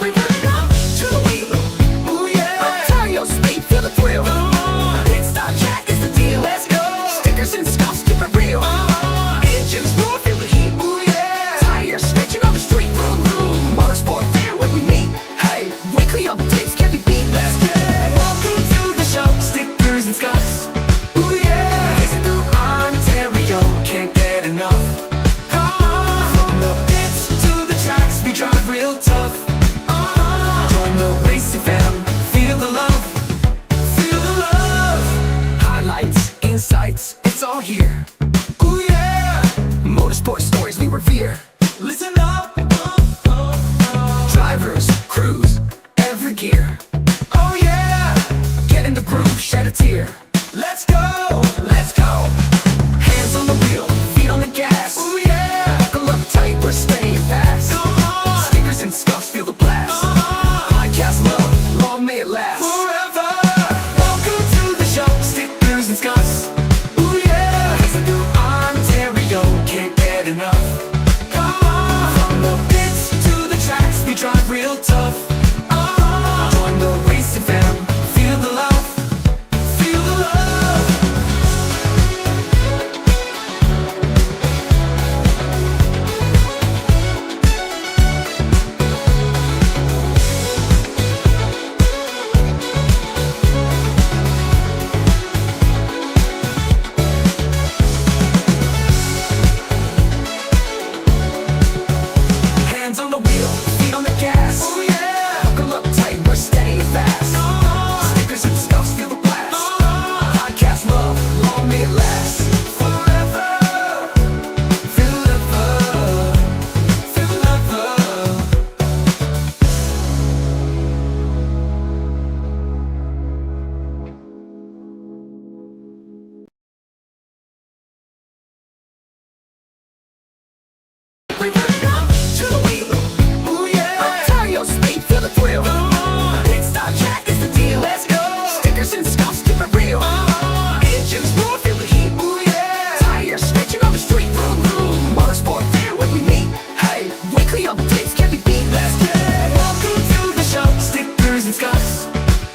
We turn up to the wheel. Ooh yeah. Turn your speed, feel the thrill. Pit stop track is the deal. Let's go. Stickers and scuffs, keep it real. Engines roar, feel the heat. Ooh yeah. Tires screeching on the street. Vroom vroom. Motorsport fan when we meet. Hey, weekly updates can be beat. Let's go. Welcome to the show. Stickers and scuffs. Ooh yeah. Racing through Ontario, can't get enough. From the pits to the tracks, we drive real tough. Join the racing fam, feel the love, feel the love. Highlights, insights, it's all here. Ooh yeah. Motorsport stories we revere. Listen up. Drivers, crews, every gear. Oh yeah. Get in the groove, shed a tear. Let's go, let's go. Hands on the wheel, feet on the gas. Ooh yeah. Buckle up tight, we're staying fast. Stickers and scuffs, feel the blast. Podcast love, long may it last. Forever. Welcome to the show, stickers and scuffs. Ooh yeah. Racing through Ontario, can't get enough. From the pits to the tracks, we drive real tough. Join the racing fam, feel the love, feel the love. Hands on the wheel, feet on the gas. Oh yeah. Buckle up tight, we're staying fast. Stickers and scuffs, feel the blast. Podcast love, long may it last. Forever. Feel the love, feel the love. We turn up to the wheel. Ooh yeah. Turn your speed, feel the thrill. Pit stop track is the deal. Let's go. Stickers and scuffs, keep it real. Engines roar, feel the heat. Ooh yeah. Tires screeching on the street. Vroom vroom. Motorsport fan when we meet. Hey, weekly updates can be beat. Let's go. Welcome to the show, stickers and scuffs.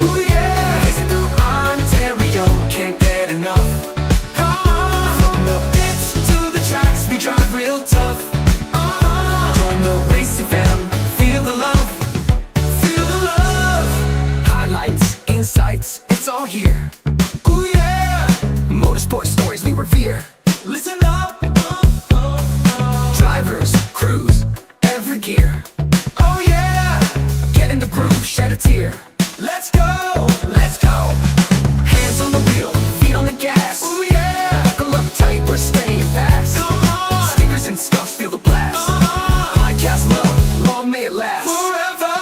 Ooh yeah. Racing through Ontario, can't get enough. From the pits to the tracks, we drive real tough. Join the racing fam, feel the love, feel the love. Highlights, insights, it's all here. Ooh yeah. Motorsport stories we revere. Listen up. Drivers, crews, every gear. Oh yeah. Get in the groove, shed a tear. Let's go, let's go. Hands on the wheel, feet on the gas. Ooh yeah. Buckle up tight, we're staying fast. Stickers and scuffs, feel the blast. Podcast love, long may it last. Forever.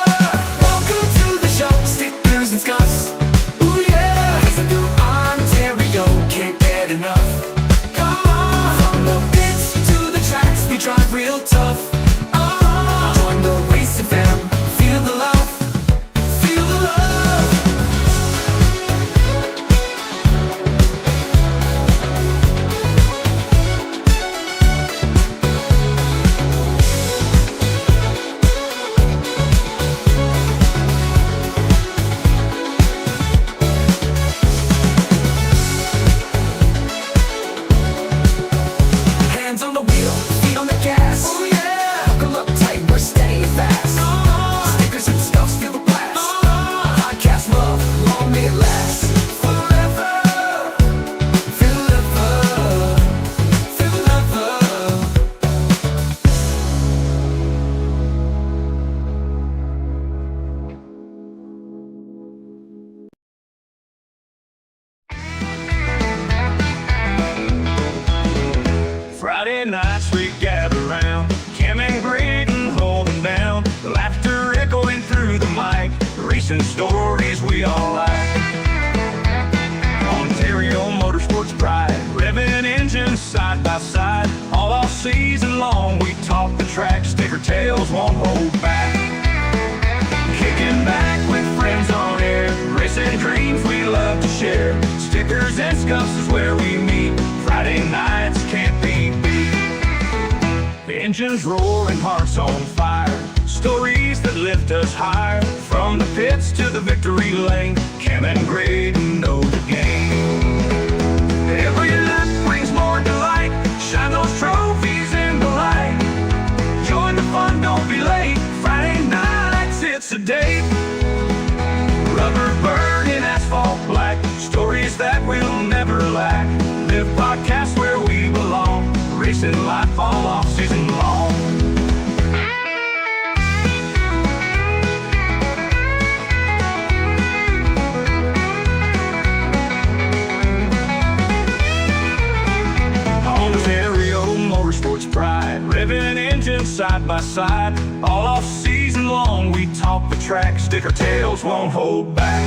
Welcome to the show, stickers and scuffs. Ooh yeah. Racing through Ontario, can't get enough. From the pits to the tracks, we drive real tough. Join the racing fam, feel the love, feel the love. Hands on the wheel, feet on the gas. Oh yeah. Buckle up tight, we're staying fast. Stickers and scuffs, feel the blast. Podcast love, long may it last. Forever. Feel the love, feel the love. Friday nights we gather round, Kim and Braden holding down, the laughter echoing through the mic, racing stories we all like. Ontario motorsports pride, revving engines side by side, all season long we talk the track, sticker tails won't hold back. Kicking back with friends on air, racing dreams we love to share, stickers and scuffs is where we meet, Friday nights can't be beat. Engines roaring, hearts on fire, Stories that lift us higher, from the pits to the victory lane. Cam and Graydon know the game. Every lap brings more delight. Shine those trophies in the light. Join the fun, don't be late. Friday nights, it's a date. Rubber burning, asphalt black. Stories that we'll never lack. Live podcast where we belong. Racing life all off season long. Motorsports pride, revving engines side by side. All off season long, we talk the track. Stick our tails, won't hold back.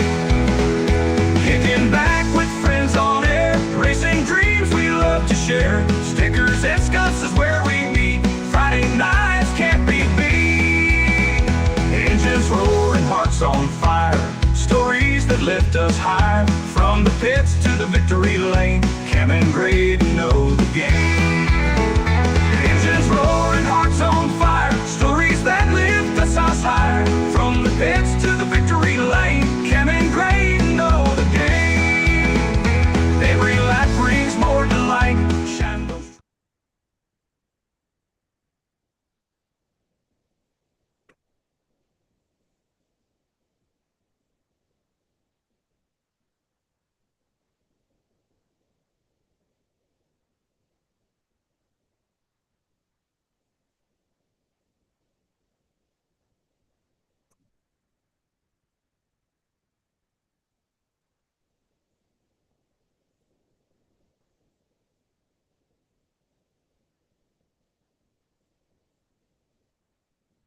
Kicking back with friends on air, racing dreams we love to share. Stickers and scuffs is where we meet. Friday nights can't be beat. Engines roaring, hearts on fire. Stories that lift us higher. From the pits to the victory lane. Cam and Graydon know the game. Roaring, hearts on fire. Stories that lift us higher. From the pits to the victory lane. Cam and Graydon know the game. Every lap brings more delight. Shine those.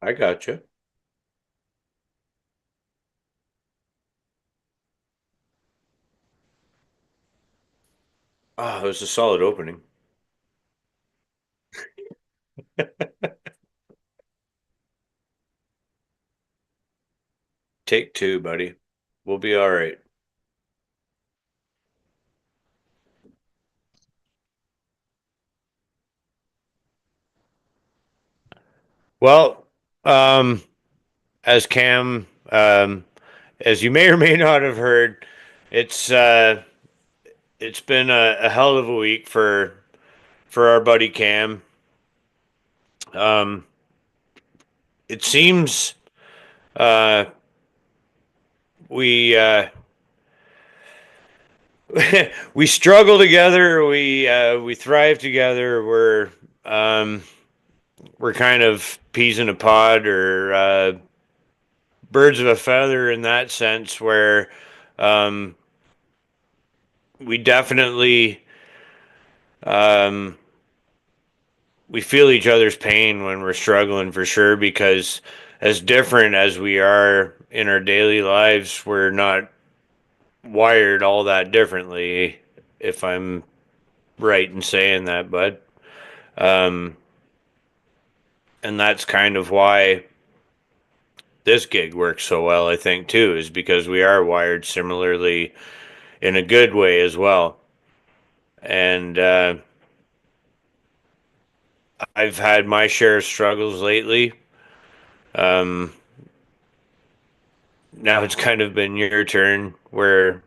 I gotcha. Ah, it was a solid opening. Take two, buddy. We'll be all right. Well, um, as Cam, as you may or may not have heard, it's it's been a hell of a week for our buddy Cam. Um, it seems uh, we we struggle together. We thrive together. Um, we're kind of peas in a pod, or birds of a feather in that sense, where um, we definitely um, we feel each other's pain when we're struggling, for sure, because as different as we are in our daily lives, we're not wired all that differently, if I'm right in saying that, bud. Um, and that's kind of why this gig works so well, I think, too, is because we are wired similarly in a good way as well. And I've had my share of struggles lately. Um, Now it's kind of been your turn, where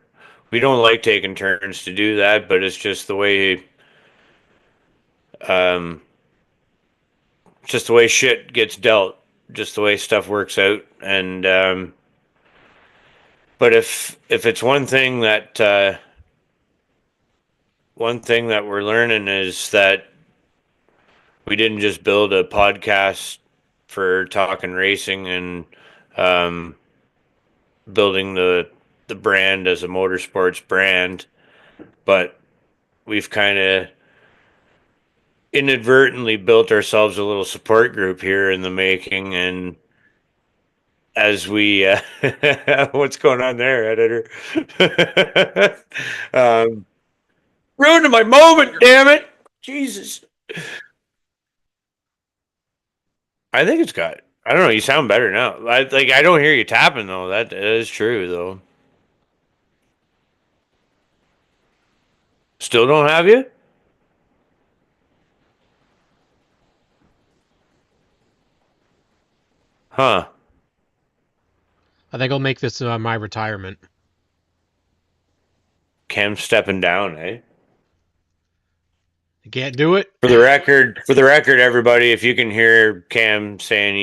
we don't like taking turns to do that, but it's um, just the way shit gets dealt, just the way stuff works out. And but if it's one thing that we're learning is that we didn't just build a podcast for talking racing and um, building the brand as a motorsports brand, but we've kind of inadvertently built ourselves a little support group here in the making. And as we what's going on there, editor? um, Ruining my moment, damn it, Jesus. I think it's got, I don't know, you sound better now. I don't hear you tapping though. That is true though. Still don't have you? Huh. I think I'll make this my retirement. Cam's stepping down, eh? I can't do it. For the record, everybody, if you can hear Cam saying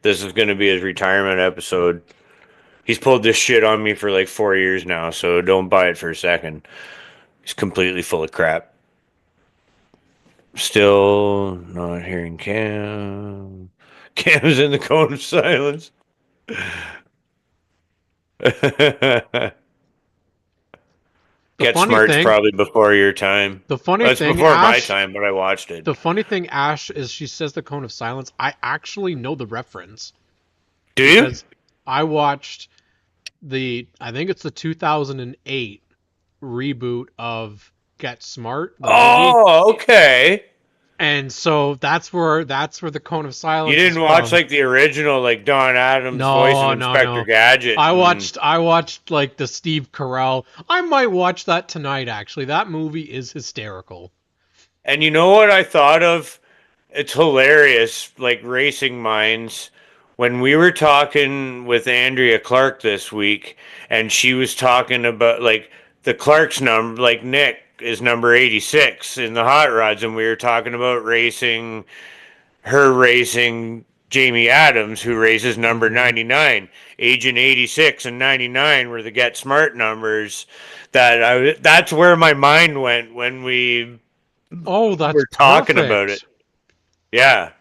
this is going to be his retirement episode, he's pulled this shit on me for like 4 years now, so don't buy it for a second. He's completely full of crap. Still not hearing Cam. Cam's in the cone of silence. The Get funny Smart's thing, probably before your time. the funny That's thing, before my Ash, time, but I watched it. the funny thing, Ash, is she says the Cone of Silence. I actually know the reference Do you? because I watched I think it's the 2008 reboot of Get Smart, the movie. Oh, okay. And so that's where the Cone of You Silence is didn't watch from. like the original, like Don Adams voice of No, no, Inspector no. Gadget. I watched like the Steve Carell. I might watch that tonight actually. That movie is hysterical. And you know what I thought of? It's hilarious, like Racing Minds. When we were talking with Andrea Clark this week, and she was talking about like the Clark's number, like Nick is number 86 in the hot rods, and we were talking about racing Jamie Adams, who races number Hmm. 99. Agent 86 and 99 were the Get Smart numbers that's where my mind went when we Oh, that's were talking about it. perfect. Yeah.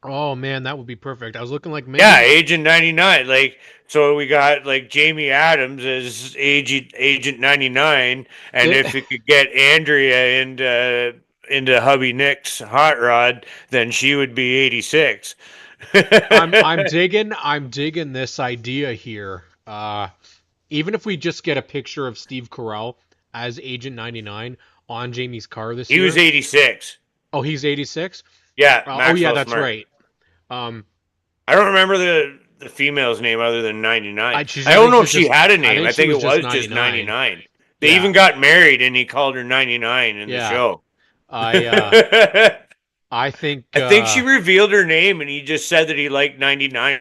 Oh man, that would be perfect. I was looking like Yeah, maybe. Agent 99. Like, so we got like Jamie Adams as Agent 99, and Di- if it could get Andrea into hubby Nick's hot rod, then she would be 86. I'm digging this idea here. Even if we just get a picture of Steve Carell as Agent 99 on Jamie's car this He was year. 86. Oh, he's 86. Yeah, Oh yeah, Maxwell that's Smart. right. Um, I don't remember the female's name other than 99. I she's I I don't think know she's if she just had a I name. think I she think was it just was just 99. 99. They Yeah, even got married and he called her 99 in the yeah. show. I I think I think she revealed her name and he just said that he liked 99.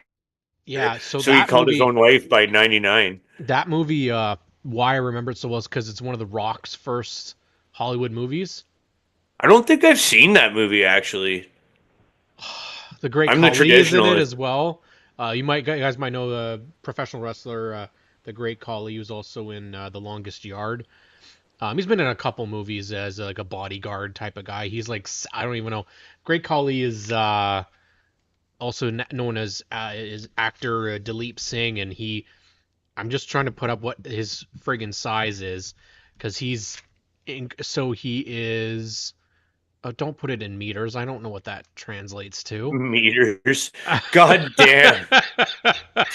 yeah. So So he that called his movie own wife by 99. that movie why I remember it so well is because it's one of the Rock's first Hollywood movies. I don't think I've seen that movie actually. The Great I'm the Khali is in it traditionalist. as well. You guys might know the professional wrestler, the Great Khali, who's also in The Longest Yard. He's been in a couple movies as like a bodyguard type of guy. He's like I don't even know. Great Khali is also known as is actor Dileep Singh, and I'm just trying to put up what his friggin' size is, because he is. Oh, don't put it in meters. I don't know what that translates to. Meters. God damn.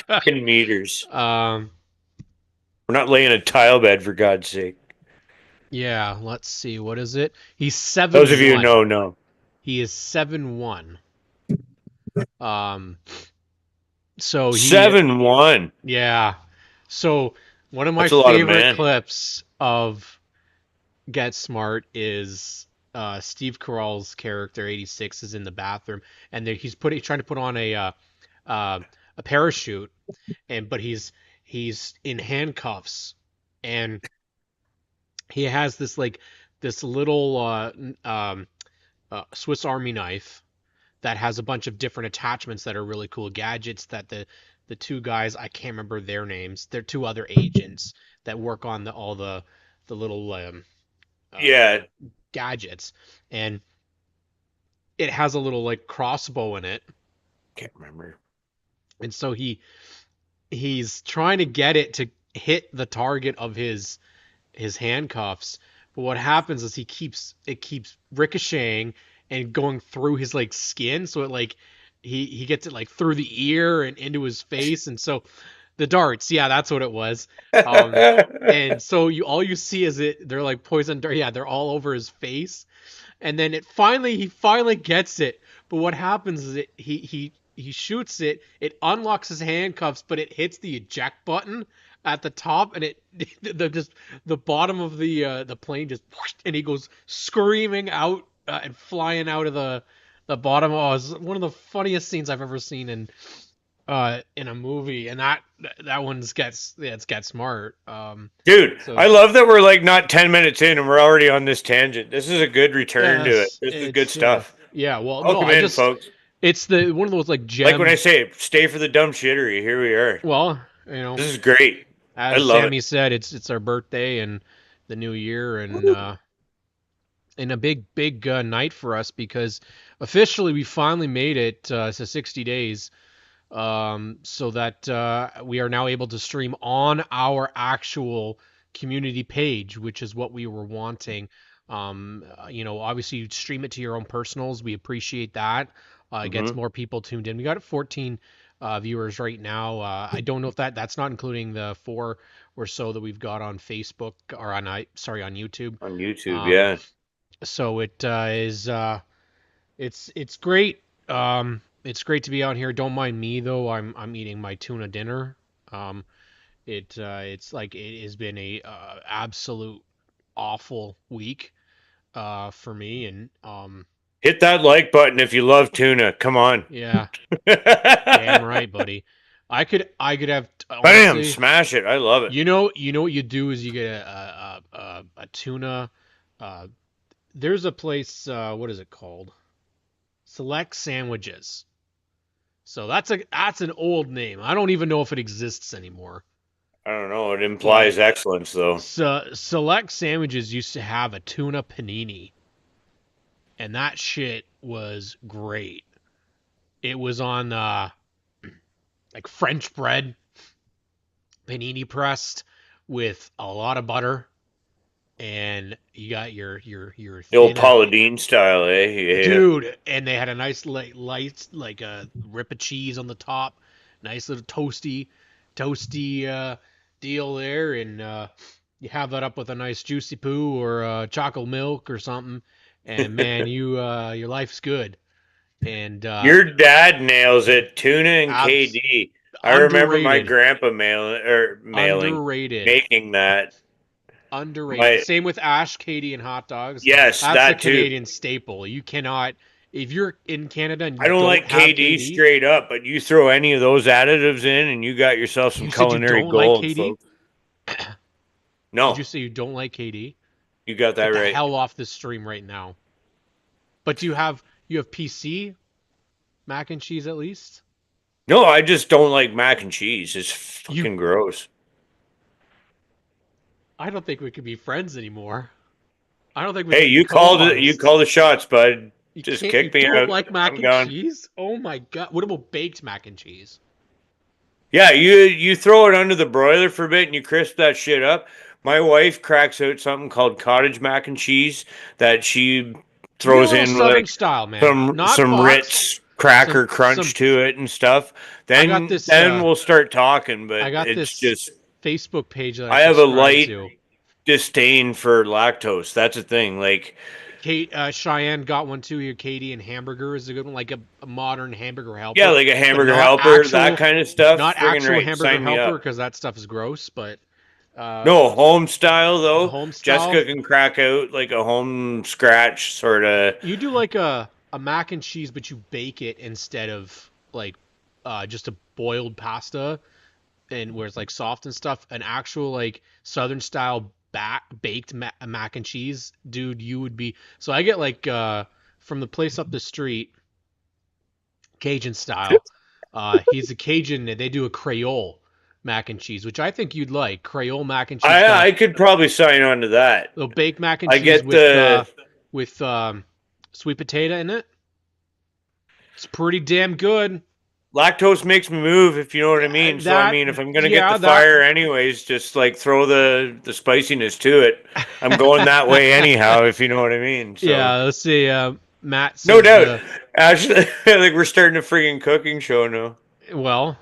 Fucking meters. um, We're not laying a tile bed for God's sake. yeah, let's see. What is it? He's Those of 7'1". you who know. He is 7'1". Um, so he 7'1". yeah. So one of my That's a lot of favorite man. clips of Get Smart is Steve Carell's character 86 is in the bathroom, and he's trying to put on a parachute, but he's in handcuffs, and he has this little Swiss Army knife that has a bunch of different attachments that are really cool gadgets that the two guys, I can't remember their names. They're two other agents that work on all the little uh, Yeah. gadgets, and it has a little like crossbow in it, Can't remember. and so he's trying to get it to hit the target of his handcuffs. But what happens is it keeps ricocheting and going through his like skin, so it like he gets it like through the ear and into his face, and so the darts, yeah, that's what it was. And so all you see is they're like poison dart, yeah, they're all over his face, and then he finally gets it. But what happens is he shoots it, it unlocks his handcuffs, but it hits the eject button at the top, and it the bottom of the plane just, and he goes screaming out and flying out of The bottom is one of the funniest scenes I've ever seen in a movie, and that one's it's Get Smart. Dude, So I love that we're like not 10 minutes in and we're already on this tangent. This is a good return to it. yes, This is good it's yeah, stuff. yeah. Well, no, Welcome in, folks. it's the one of those like Like when I gem. say, stay for the dumb shittery. Here we are. Well, This is great. I as love it. Sammy said, it's our birthday and the new year, and a big night for us because officially we finally made it to 60 days, so that we are now able to stream on our actual community page, which is what we were wanting. Obviously you stream it to your own personals. We appreciate that. It gets Mhm. more people tuned in. We got 14 viewers right now. I don't know if that's not including the 4 or so that we've got on Facebook or on YouTube. On YouTube, Um, yeah. so it is it's great. It's great to be out here. Don't mind me though. I'm eating my tuna dinner. Um, it's like it has been a absolute awful week for me, and Hit that like button if you love tuna. Come on. yeah, damn right, buddy. I could have Bam! honestly. Smash it. I love it. You know what you do is you get a tuna. Uh, there's a place. What is it called? Select Sandwiches. So that's an old name. I don't even know if it exists anymore. I don't know. It implies excellence, though. So Select Sandwiches used to have a tuna panini, and that shit was great. It was on like French bread, panini pressed with a lot of butter, and you got your The old thin Paula Deen style, eh? Yeah. dude, and they had a nice light like a rip of cheese on the top, nice little toasty deal there, and you have that up with a nice juicy poo or chocolate milk or something, and man, your life's good. And Your dad nails it. Tuna and abs- KD. I remember my underrated, grandpa mailing, underrated, making that. underrated. My Same with Ash, Katie, and hot dogs. yes, That's a that too. Canadian staple. You cannot, if you're in Canada and I you don't don't like have KD KD. straight up, but you throw any of those additives in, and you got yourself some You said you culinary don't like gold, KD? folks. Did No, you say you don't like KD? you got that Get the right. hell off this stream right now. But do you have PC mac and cheese at least? No, I just don't like mac and cheese. It's You fucking gross. I don't think we could be friends anymore. I don't think we Hey, could be you called it. You co-hosts. call the shots, bud. You Just can't you kick me don't out. like mac I'm and gone. cheese? Oh my god. What about baked mac and cheese? Yeah, you throw it under the broiler for a bit and you crisp that shit up. My wife cracks out something called cottage mac and cheese that she You get a throws little in southern like style, man. some Not some Fox. Ritz cracker Some crunch to it and stuff. I got Then this then we'll start talking, I but got it's this just Facebook page that I I have a subscribe light to. disdain for lactose. That's a thing. Like Kate Cheyenne got one too here. Katie and hamburger is a good one, like a modern hamburger helper. yeah, like a But hamburger not helper, actual, that kind of stuff. not Friggin' actual right, hamburger sign me helper up. because that stuff is gross. But No, home style though. home style, Jessica can crack out like a home scratch sort of. you do like a mac and cheese, but you bake it instead of like just a boiled pasta, and where it's like soft and stuff. An actual like southern style baked mac and cheese, dude. You would be so. I get like from the place up the street, Cajun style. He's a Cajun. They do a Creole mac and cheese, which I think you'd like. Creole mac and cheese. I could probably sign on to that. They'll bake mac and I cheese get with sweet potato in it. It's pretty damn good. lactose makes me move, if you know what I mean. So I mean, if I'm gonna get the fire anyways, just like throw the spiciness to it. I'm going that way anyhow, if you know what I mean. So. Yeah, let's see. Matt says, No doubt. Actually, like we're starting a friggin' cooking show now. Well,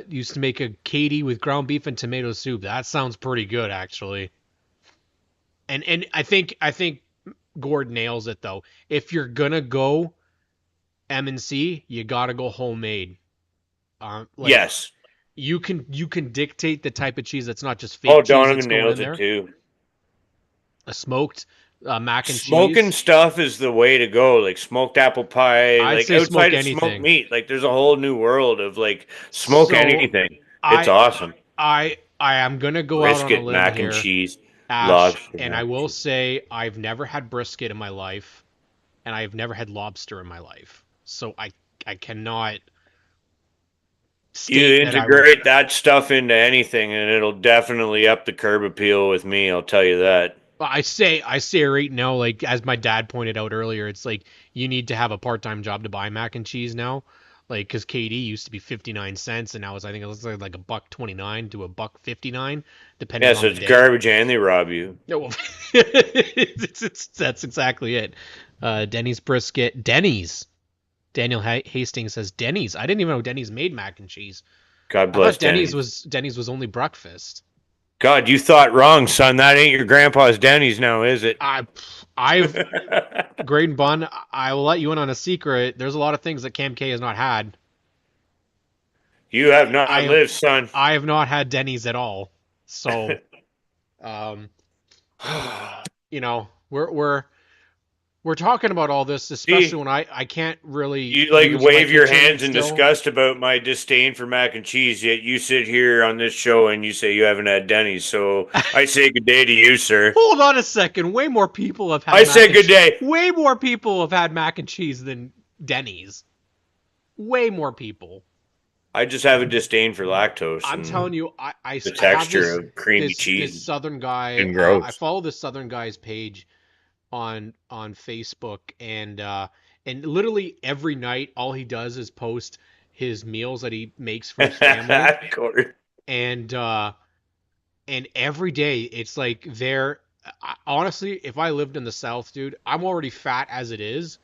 used to make a Katie with ground beef and tomato soup. That sounds pretty good, actually. And I think Gord nails it though. If you're gonna go M&C, you gotta go homemade. Yes. You can dictate the type of cheese that's not just fake Oh, cheese Donovan that's going in nails there. it too. A smoked mac and Smoking cheese. stuff is the way to go. Like smoked apple pie, I'd like say outside smoke of smoked anything. meat. Like there's a whole new world of like smoke So anything. It's I awesome. I am gonna go out on a Brisket, limb mac and here, cheese, Ash, lobster and I mac and will cheese. say I've never had brisket in my life, and I've never had lobster in my life. So I cannot You state that I would. integrate that stuff into anything, and it'll definitely up the curb appeal with me. I'll tell you that. I say right now, like as my dad pointed out earlier, it's like you need to have a part-time job to buy mac and cheese now. Like, because KD used to be 59 cents, and now I think it's like a buck 29 to a buck 59, depending Yeah, so on the it's day. garbage and they rob you. Yeah, well, that's exactly it. Denny's brisket. Denny's. Daniel Hastings says Denny's. I didn't even know Denny's made mac and cheese. God I thought bless Denny's Denny's. was Denny's was only breakfast. God, you thought wrong, son. That ain't your grandpa's Denny's now, is it? I've Graydon Bun. I will let you in on a secret. There's a lot of things that Cam K has not had. You have I not have lived, son. I have not had Denny's at all. So, um, you know, we're talking about all this, especially See, when I can't really you like use my wave your kitchen hands in still. disgust about my disdain for mac and cheese, yet you sit here on this show and you say you haven't had Denny's. So I say good day to you, sir. Hold on a second. Way more people have had I mac say and good day. way more people have had mac and cheese than Denny's. Way more people. I just have a disdain for lactose I'm telling and you, I the have texture of creamy this cheese southern guy. and I gross. follow this southern guy's page on Facebook, and literally every night, all he does is post his meals that he makes for his family, Of course. and every day it's like honestly, if I lived in the South, dude, I'm already fat as it is,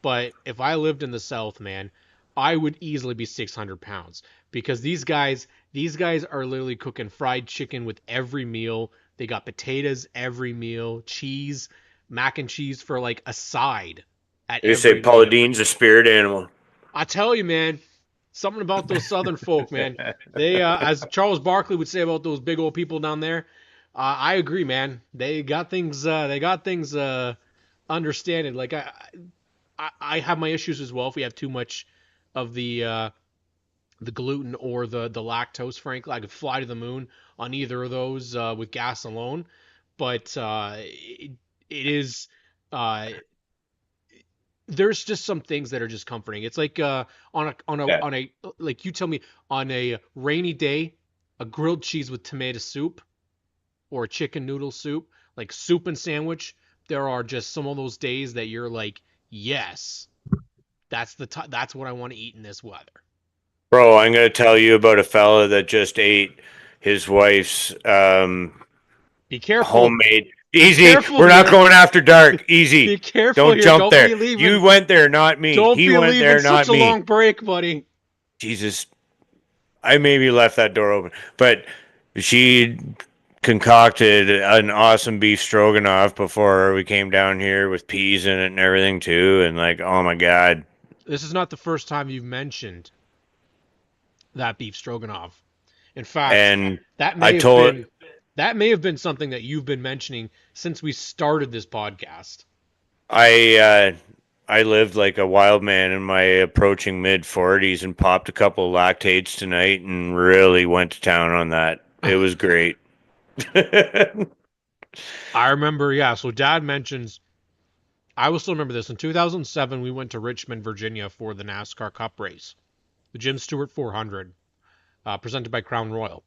but if I lived in the South, man, I would easily be 600 pounds because these guys are literally cooking fried chicken with every meal. They got potatoes every meal, cheese, mac and cheese for like a side at They say every Paula meal. Dean's a spirit animal. I tell you, man, something about those Southern folk, man. They, as Charles Barkley would say about those big old people down there, I agree, man. They got things. They got things understanding. Like I have my issues as well. If we have too much of the gluten or the lactose, frankly, I could fly to the moon on either of those with gas alone. But it is. Uh, there's just some things that are just comforting. It's like Yeah. on a like you tell me on a rainy day, a grilled cheese with tomato soup or a chicken noodle soup, like soup and sandwich. There are just some of those days that you're like, yes, that's what I want to eat in this weather. Bro, I'm going to tell you about a fella that just ate his wife's Be careful. homemade. Be Easy. careful We're not here. going after dark. Be Easy. careful Don't here. jump Don't there. be leaving. You went there, not me. Don't He be went leaving there, such not a me. long break, buddy. Jesus. I maybe left that door open. But she concocted an awesome beef stroganoff before we came down here with peas in it and everything too. And like, oh my God. This is not the first time you've mentioned that beef stroganoff. In fact, And that I may have told been that may have been something that you've been mentioning since we started this podcast. I lived like a wild man in my approaching mid 40s and popped a couple of lactates tonight and really went to town on that. It was great. I remember, yeah. So Dad mentions, I will still remember this. In 2007, we went to Richmond, Virginia for the NASCAR Cup race, the Jim Stewart 400, presented by Crown Royal.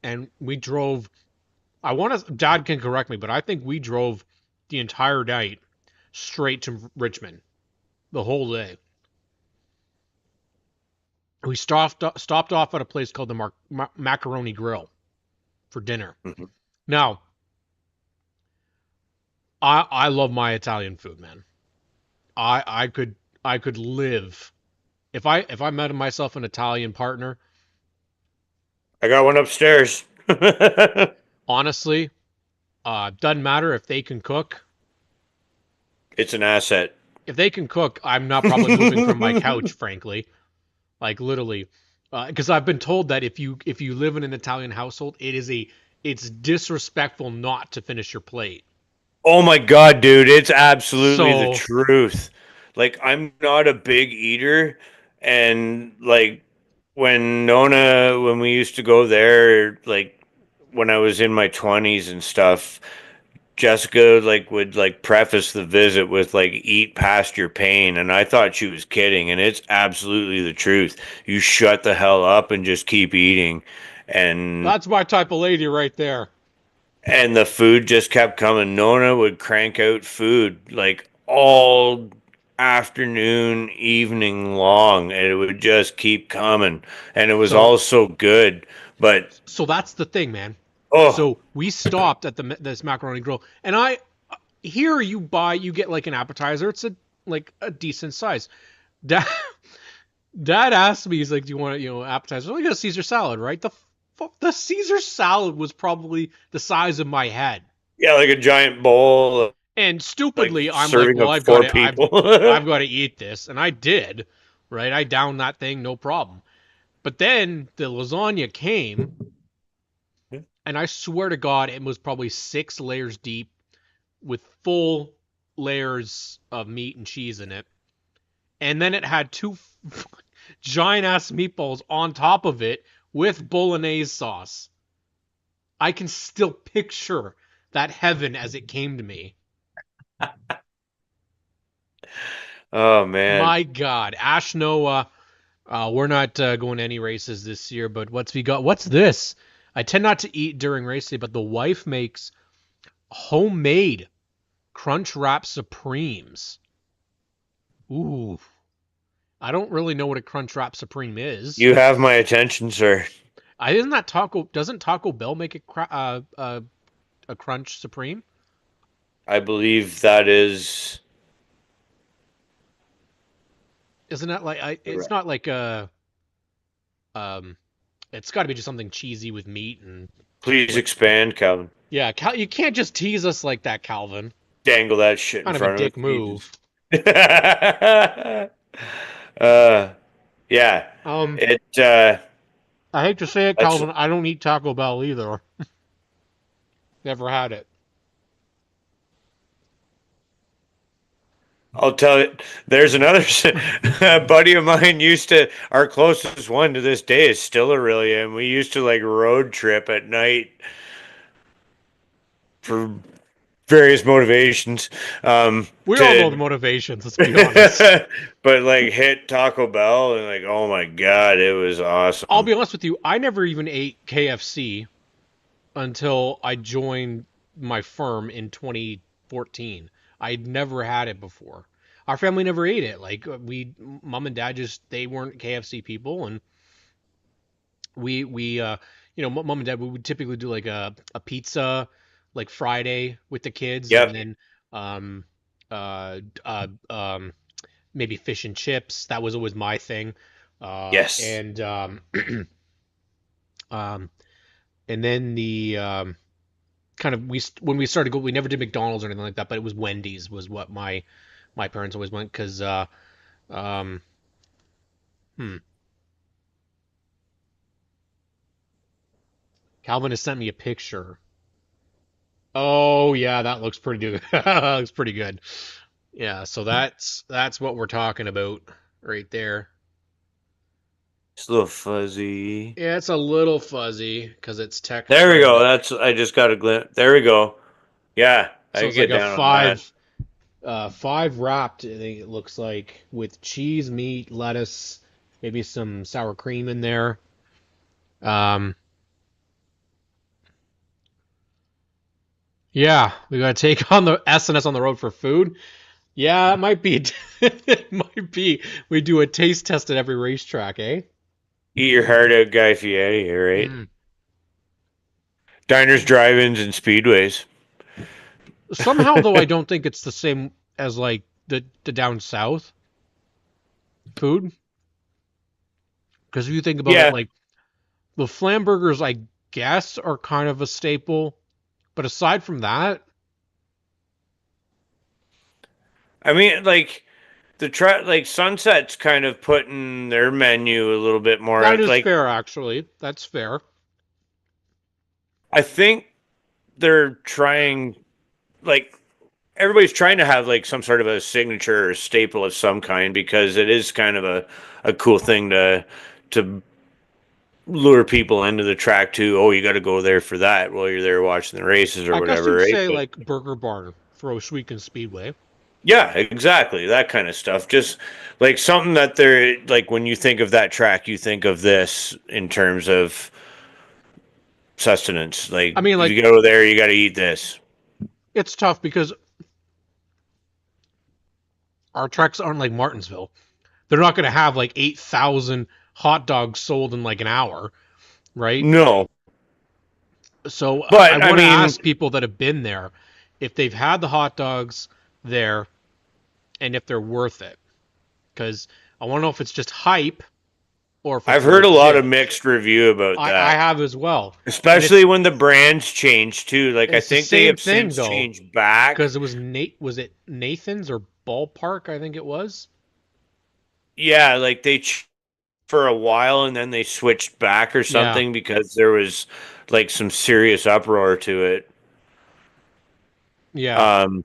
And we drove, Dad can correct me, but I think we drove the entire night straight to Richmond, the whole day. We stopped off at a place called the Macaroni Grill for dinner. Mhm. Now, I love my Italian food, man. I could live if I met myself an Italian partner. I got one upstairs. Honestly, doesn't matter if they can cook. It's an asset. If they can cook, I'm not probably moving from my couch, frankly. Like literally, because I've been told that if you live in an Italian household, it is it's disrespectful not to finish your plate. Oh my God, dude, it's absolutely the So truth. Like, I'm not a big eater, and like when we used to go there, like when I was in my 20s and stuff, Jessica like would like preface the visit with like eat past your pain, and I thought she was kidding, and it's absolutely the truth. You shut the hell up and just keep eating. And that's my type of lady right there. the food just kept coming. Nona would crank out food like all afternoon, evening long, and it would just keep coming. And it was So all so good. But so that's the thing, man. oh, So we stopped at this macaroni grill, and I here you get like an appetizer. It's a decent size. Dad, Dad asked me, he's like, "Do you want appetizer?" I got a Caesar salad, right? The Caesar salad was probably the size of my head. yeah, like a giant bowl of And like stupidly, I'm like, serving well, of four people. I've got to eat this, and I did, right? I downed that thing, no problem. But then the lasagna came, and I swear to God, it was probably 6 layers deep with full layers of meat and cheese in it. And then it had two giant ass meatballs on top of it with bolognese sauce. I can still picture that heaven as it came to me. Oh man. My God, Ash Noah. We're not going to any races this year, but what's we got? What's this? I tend not to eat during race day, but the wife makes homemade Crunch Wrap Supremes. Ooh, I don't really know what a Crunch Wrap Supreme is. You have my attention, sir. Isn't that Taco? Doesn't Taco Bell make a Crunch Supreme? I believe that is Isn't that like it's not like a um, it's got to be just something cheesy with meat and please like expand, Calvin. yeah. You can't just tease us like that, Calvin. Dangle that shit in Kind of a front of us, dick move. Jesus. uh yeah. Um, It I hate to say it, that's Calvin. I don't eat Taco Bell either. Never had it. I'll tell you, there's another a buddy of mine used to, our closest one to this day is still Aurelia, and we used to like road trip at night for various motivations. We all know the To motivations. Let's be honest. but like hit Taco Bell and like, oh my God, it was I'll awesome. be honest with you. I never even ate KFC until I joined my firm in 2014. I'd never had it before. Our family never ate it. Like mom and dad just they weren't KFC people, and mom and dad we would typically do like a pizza like Friday with the kids, and Yep. then um uh uh um maybe fish and chips. That was always my thing. Yes. And um and then the kind of when we started we never did McDonald's or anything like that, but it was Wendy's was what my parents always went because um hmm Calvin has sent me a picture. Oh yeah, that looks pretty good. That looks pretty good. Yeah, so that's what we're talking about right there. It's a little fuzzy. Yeah, it's a little fuzzy because it's There we textured. go. That's I just got a glimpse. There we go. Yeah, I So can it's like get a down on that. five wrapped, I think it looks like, with cheese, meat, lettuce, maybe some sour cream in there. Um, yeah, we gotta take on the SNS on the road for food. Yeah, it might be. It might be. We do a taste test at every racetrack, eh? Eat your heart out, Guy Fieri, all right? Mm. Diners, drive-ins, and speedways. Somehow, though, I don't think it's the same as like the down south food. Because if you think about it, Yeah, like the Flamburgers, I guess, are kind of a staple. But aside from that, I mean, like like Sunset's kind of putting their menu a little bit more that out. is Like fair, actually. That's fair. I think they're trying, like, everybody's trying to have like some sort of a signature or a staple of some kind because it is kind of a cool thing to lure people into the track too. Oh, you got to go there for that while you're there watching the races or I guess whatever, you'd right? say But like Burger Barn, Throw Weekend Speedway. yeah, exactly. That kind of stuff. Just like something that they're like when you think of that track, you think of this in terms of sustenance. Like I mean, like you go there, you got to eat this. it's tough because our tracks aren't like Martinsville. They're not going to have like 8,000 hot dogs sold in like an hour, right? No, So I but I want to mean, ask people that have been there if they've had the hot dogs there and if they're worth it. Because I want to know if it's just hype or if it's I've heard a lot of legit. mixed review about I that. have as well. And Especially when the brands change too. Like I it's the think they same have thing since though. changed back. Because it was was it Nathan's or Ballpark, I think it was. Yeah, like for a while and then they switched back or Yeah. something because there was like some serious uproar to it. Yeah. Um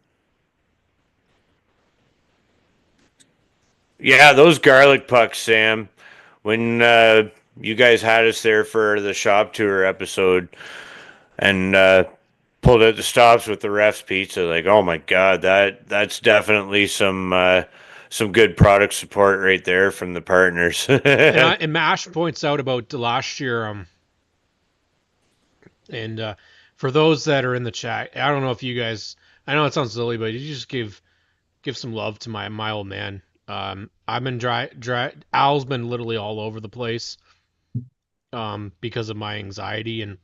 yeah, those garlic pucks, Sam. When you guys had us there for the shop tour episode and pulled out the stops with the ref's pizza, like oh my god, that's definitely some good product support right there from the partners. And Mash points out about the last year and for those that are in the chat, I don't know if you guys, I know it sounds silly, but you just give some love to my old man. I've been Al's been literally all over the place because of my anxiety and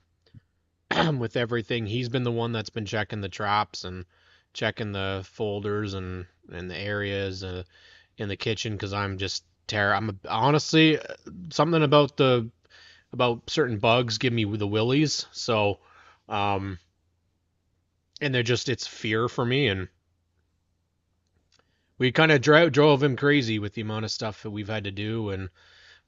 with everything. He's been the one that's been checking the traps and checking the folders and the areas in the kitchen because I'm just honestly something about certain bugs give me the willies. So, um, and they're just it's fear for me, and we kind of drove him crazy with the amount of stuff that we've had to do, and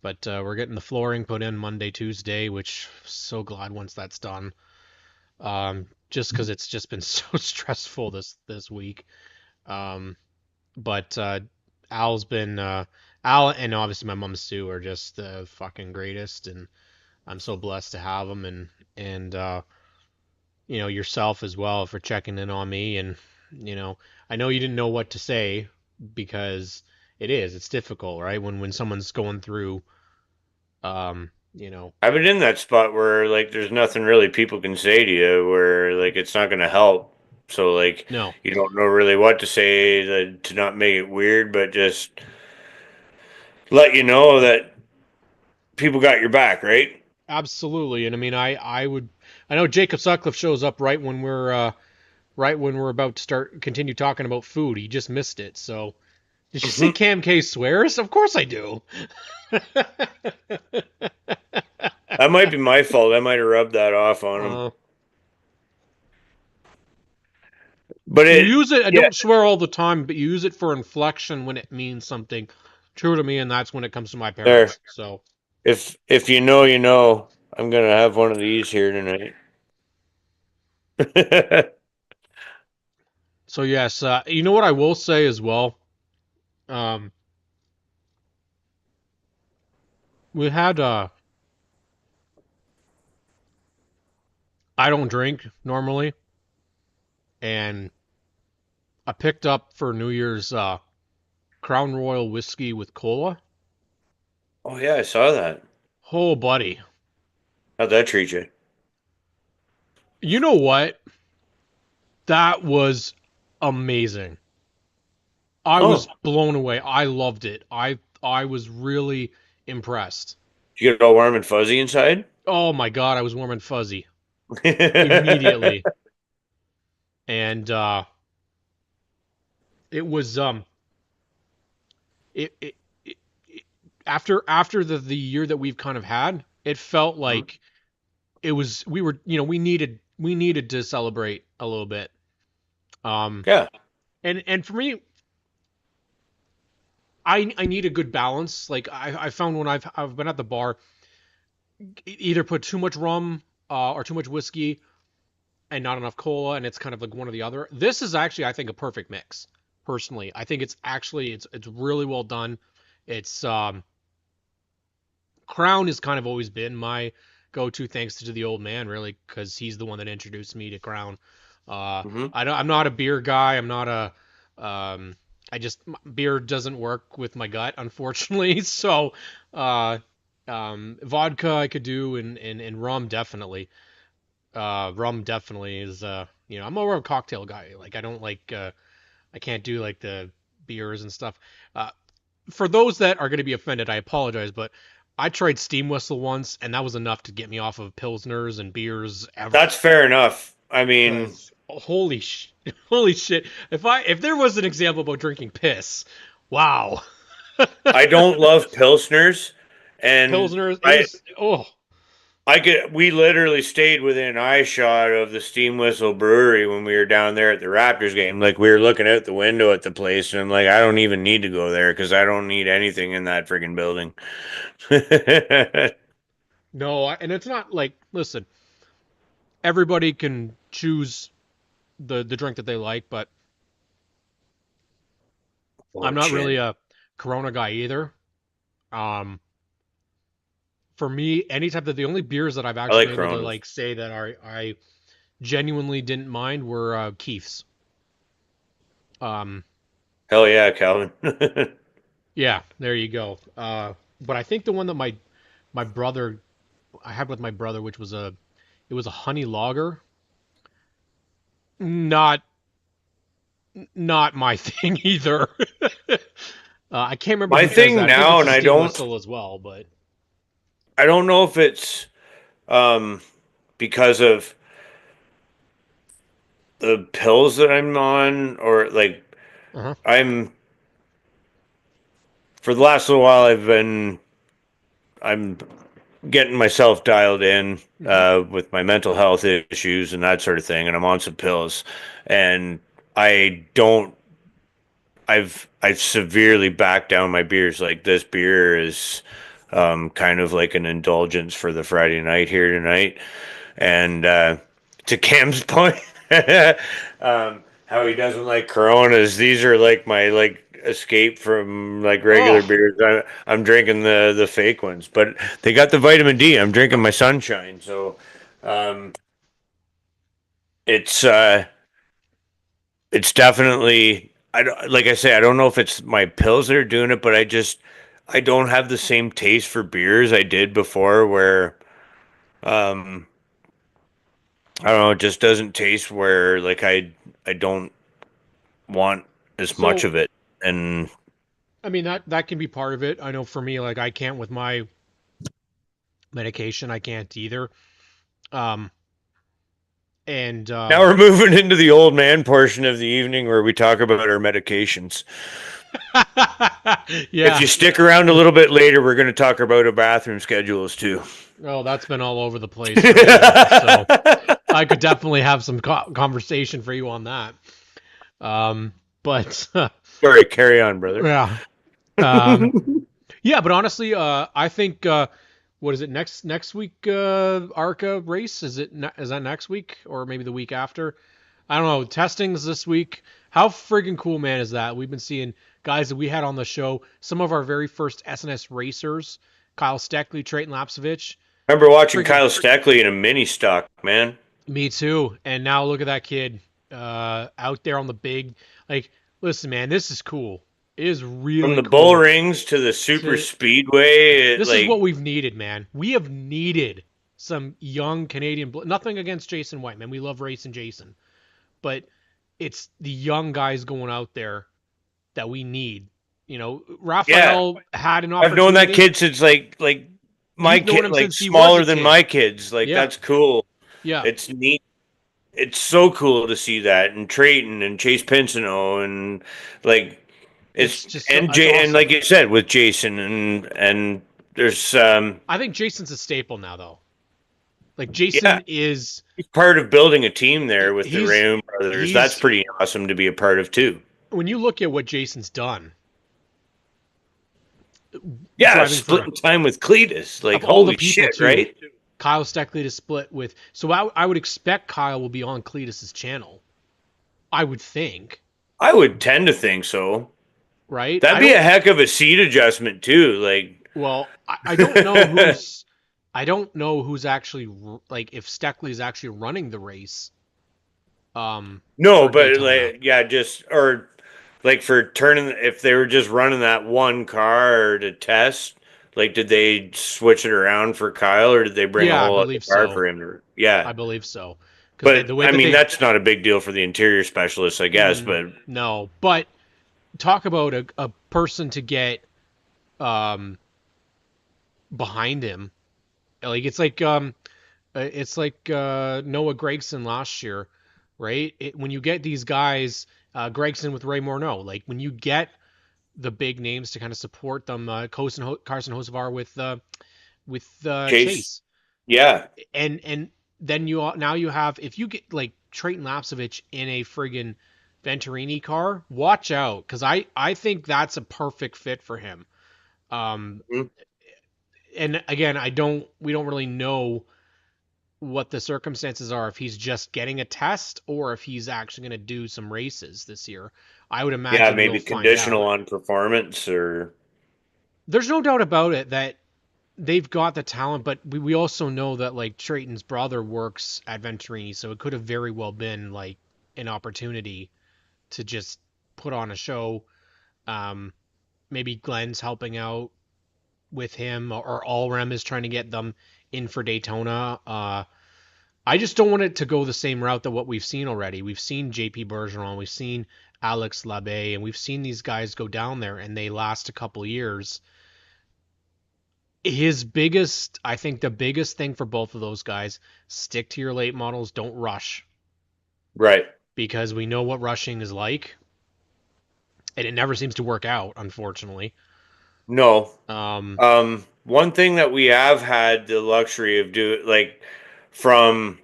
but we're getting the flooring put in Monday, Tuesday, which so glad once that's done. Just because it's just been so stressful this week. Um, but Al's been Al and obviously my mom Sue are just the fucking greatest, and I'm so blessed to have them, and you know yourself as well for checking in on me, and you know I know you didn't know what to say because it's difficult, right? When someone's going through, you know, I've been in that spot where like there's nothing really people can say to you where like it's not going to help. So like no, you don't know really what to say to not make it weird, but just let you know that people got your back, right? absolutely, and I mean I know Jacob Sutcliffe shows up right when we're about to start continue talking about food. He just missed it. So, did you say Hmm. Cam K swears? Of course I do. That might be my fault. I might have rubbed that off on him. uh, But you it, use it. I yeah, don't swear all the time, but you use it for inflection when it means something true to me, and that's when it comes to my there. parents. So, If you know, you know. I'm gonna have one of these here tonight. so yes, you know what I will say as well. Um, we had I don't drink normally, and I picked up for New Year's Crown Royal whiskey with cola. Oh yeah, I saw that. Oh, buddy. How'd that treat you? You know what? That was amazing. I Oh, was blown away. I loved it. I was really impressed. did you get all warm and fuzzy inside? Oh my god, I was warm and fuzzy immediately. And it was it, it, it after the year that we've kind of had, it felt like it was we were, you know, we needed to celebrate a little bit. Um Yeah. and for me, I need a good balance. Like I found when I've been at the bar, either put too much rum or too much whiskey and not enough cola, and it's kind of like one or the other. This is actually, I think, a perfect mix. Personally, I think it's really well done. It's Crown has kind of always been my go-to, thanks to the old man, really, because he's the one that introduced me to Crown. Hmm. I'm not a beer guy. I'm not a beer doesn't work with my gut, unfortunately. So, uh, vodka I could do, and rum definitely. Rum definitely is. I'm more of a cocktail guy. Like I don't like. I can't do like the beers and stuff. Uh, for those that are going to be offended, I apologize, but I tried Steam Whistle once, and that was enough to get me off of pilsners and beers ever. That's fair enough. I mean, Because holy shit! If there was an example about drinking piss, wow, I don't love pilsners, and pilsners. It I was oh we literally stayed within eye shot of the Steam Whistle Brewery when we were down there at the Raptors game. Like we were looking out the window at the place, and I'm like, I don't even need to go there because I don't need anything in that freaking building. no, and it's not like listen. Everybody can choose the drink that they like, but I'm not really Bullshit. a Corona guy either. Um, for me, any type of the only beers that I've I actually like been able to Coronas. like say that I genuinely didn't mind were Keith's. Um, Hell yeah, Calvin. yeah, there you go. But I think the one that my brother I had with my brother, which was it was a honey lager. Not not my thing either. I can't remember My who does thing that. I think now, it's a and steam whistle as well, but I don't know if it's um because of the pills that I'm on or like uh-huh. I'm for the last little while I'm getting myself dialed in Hmm. with my mental health issues and that sort of thing, and I'm on some pills, and I don't. I've severely backed down my beers. Like this beer is kind of like an indulgence for the Friday night here tonight, and to Cam's point, how he doesn't like Coronas. These are like my like escape from like regular Oh, beers. I'm drinking the fake ones, but they got the vitamin D. I'm drinking my sunshine, so um, it's it's definitely I don't like I say I don't know if it's my pills that are doing it, but I don't have the same taste for beers I did before where um I don't know, it just doesn't taste where like I don't want as much so of it. And I mean that can be part of it. I know for me, like I can't with my medication, I can't either. Um, and now we're moving into the old man portion of the evening where we talk about our medications. If yeah, you stick around a little bit later, we're going to talk about our bathroom schedules too. oh, that's been all over the place for me though. So I could definitely have some conversation for you on that. But Sorry, carry on, brother. yeah, um, yeah. But honestly, I think what is it next week? ARCA race is that next week or maybe the week after? I don't know. Testings this week. How friggin' cool, man, is that? We've been seeing guys that we had on the show. Some of our very first SNS racers, Kyle Steckley, Trayton Lapsovich. Remember watching Friggin' Kyle Steckley in a mini stock, man. me too. And now look at that kid out there on the big. Like, listen, man, this is cool. It is From really the bull cool. rings to the super To speedway, This is what like we've needed, man. We have needed some young Canadian. Nothing against Jason White, man. We love racing Jason, but it's the young guys going out there that we need. yeah, Raphael had an I've known that opportunity. kid since like my You've known kid, him like since he was a smaller than kid. my kids. Like Yeah, that's cool. yeah. It's neat. It's so cool to see that, and Trayton and Chase Pinsino and like It's it's just so and it's Jay and awesome. like you said with Jason and there's I think Jason's a staple now, though. Like yeah, Jason is, he's part of building a team there with the he's Raym brothers. That's he's pretty awesome to be a part of too. when you look at what Jason's done, Yeah, driving for splitting time with Cletus. Like of all the holy people shit, too. right? Kyle Steckley to split with. So I would expect Kyle will be on Cletus's channel. I would think, I would tend to think so. right? That'd I be don't. a heck of a seat adjustment too. Like, Well, I don't know who's. I don't know who's actually like if Steckley's actually running the race. no, For but Daytona. like, yeah, just or like for turning, if they were just running that one car to test, like, did they switch it around for Kyle, or did they bring a Yeah, I whole other believe car so. for him to? Yeah, I believe so. Because the but way I that mean, they've that's not a big deal for the interior specialist, I guess. But no, but talk about a person to get um behind him. Like it's like Noah Gregson last year, right? When you get these guys, Gregson with Ray Morneau, like when you get the big names to kind of support them, Carson Hocevar with Chase, Chase, yeah, and then now you have if you get like Trayton Lapsovich in a friggin' Venturini car, watch out because I think that's a perfect fit for him. Um, mhm. and again, we don't really know what the circumstances are if he's just getting a test or if he's actually going to do some races this year. I would Yeah, imagine we'll maybe find conditional out. on performance or There's no doubt about it that they've got the talent, but we also know that like Trayton's brother works at Venturini, so it could have very well been like an opportunity to just put on a show. Um, Maybe Glenn's helping out with him, or Allrem is trying to get them in for Daytona. I just don't want it to go the same route that what we've seen already. We've seen JP Bergeron, we've seen Alex Labbé, and we've seen these guys go down there and they last a couple years. I think the biggest thing for both of those guys, stick to your late models, don't rush right. because we know what rushing is like, and it never seems to work out, unfortunately. No. Um, One thing that we have had the luxury of doing, like, from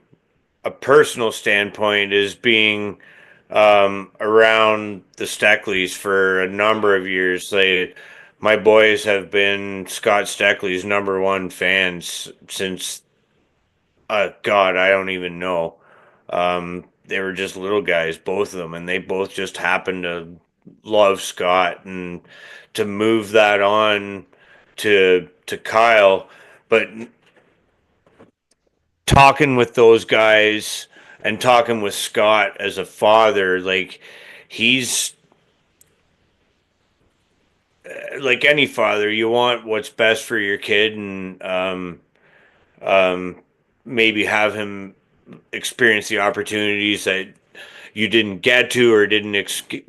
a personal standpoint, is being around the Steckleys for a number of years. Like, my boys have been Scott Steckley's number one fans since, God, I don't even know. They were just little guys, both of them, and they both just happened to love Scott, and to move that on to Kyle. But talking with those guys and talking with Scott as a father, like, he's like any father, you want what's best for your kid, and um, maybe have him experience the opportunities that you didn't get to, or didn't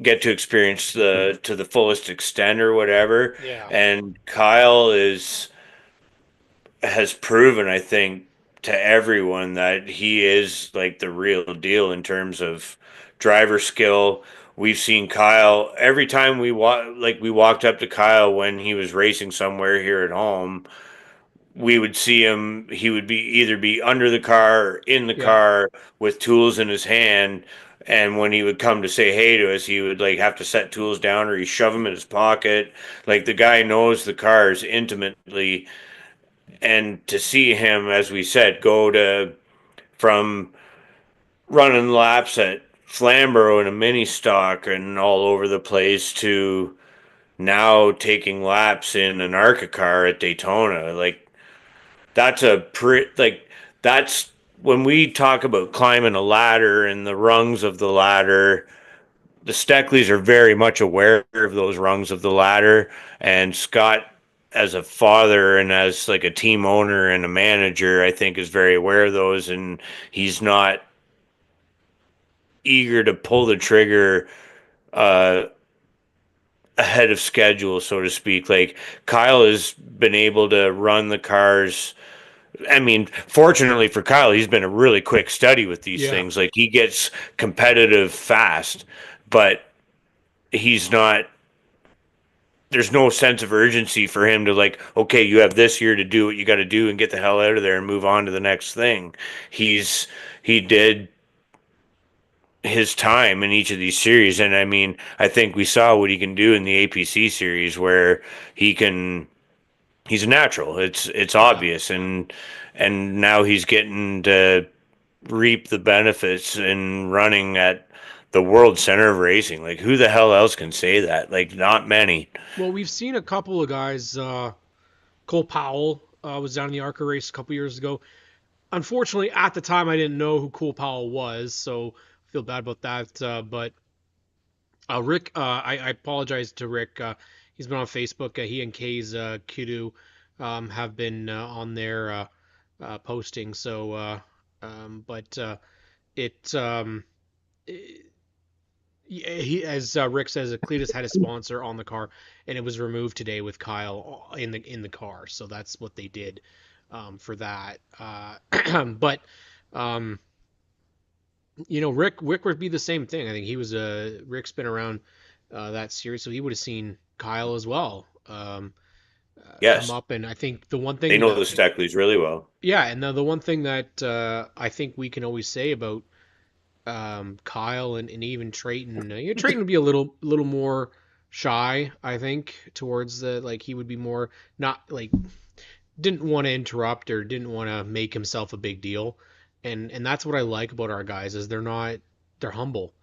get to experience to the fullest extent or whatever. yeah, And Kyle is has proven, I think, to everyone that he is like the real deal in terms of driver skill. We've seen Kyle every time we walked up to Kyle when he was racing somewhere here at home. We would see him. He would be either be under the car or in the yeah, car with tools in his hand. And when he would come to say hey to us, he would like have to set tools down, or he shove them in his pocket. Like, the guy knows the cars intimately. And to see him, as we said, go to from running laps at Flamborough in a mini stock and all over the place to now taking laps in an ARCA car at Daytona, like, that's a like, that's when we talk about climbing a ladder and the rungs of the ladder. The Steckleys are very much aware of those rungs of the ladder, and Scott, as a father and as like a team owner and a manager, I think is very aware of those, and he's not eager to pull the trigger uh, ahead of schedule, so to speak. Like, Kyle has been able to run the cars. I mean, fortunately for Kyle, he's been a really quick study with these yeah, things. Like, he gets competitive fast, but he's not, there's no sense of urgency for him to, like, okay, you have this year to do what you got to do and get the hell out of there and move on to the next thing. He did his time in each of these series, and I mean, I think we saw what he can do in the APC series, where he can he's a natural. It's Yeah. obvious, and now he's getting to reap the benefits in running at the world center of racing. Like, who the hell else can say that? Like, not many. Well, we've seen a couple of guys. Cole Powell was down in the ARCA race a couple years ago. Unfortunately, at the time, I didn't know who Cole Powell was, so I feel bad about that. But Rick, I apologize to Rick. He's been on Facebook. He and Kay's Kudu have been on there posting. So, but it, as Rick says, Cletus had a sponsor on the car, and it was removed today with Kyle in the car. So that's what they did for that. But um, Rick would be the same thing. I think he was Rick's been around that series, so he would have seen Kyle as well come Yes, up. And I think the one they thing know that the Steckleys really well. yeah, and the one thing that I think we can always say about Kyle and even Trayton, Trayton would be a little more shy, I think, towards the like he would be more not like didn't want to interrupt or didn't want to make himself a big deal. And that's what I like about our guys is they're humble.